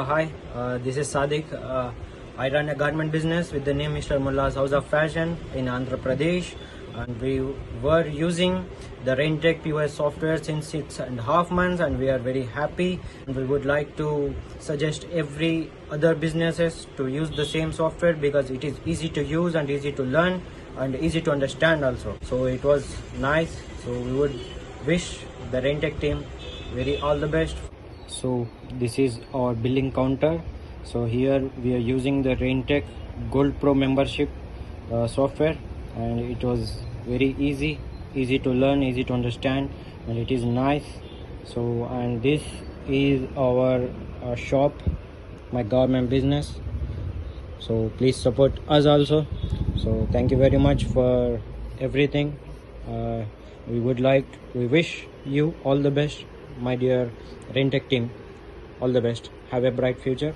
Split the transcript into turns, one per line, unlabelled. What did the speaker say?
Hi, this is Sadik. I run a garment business with the name Mr. Mulla's House of Fashion in Andhra Pradesh, and we were using the Raintech POS software since 6.5 months, and we are very happy. And we would like to suggest every other businesses to use the same software because it is easy to use and easy to learn and easy to understand also. So it was nice. So we would wish the Raintech team very all the best. So this is our billing counter. So here we are using the Raintech Gold Pro membership software, and it was very easy to learn, easy to understand, and it is nice. So, and this is our shop, my garment business. So please support us also. So thank you very much for everything. We wish you all the best, my dear Raintech team. All the best. Have a bright future.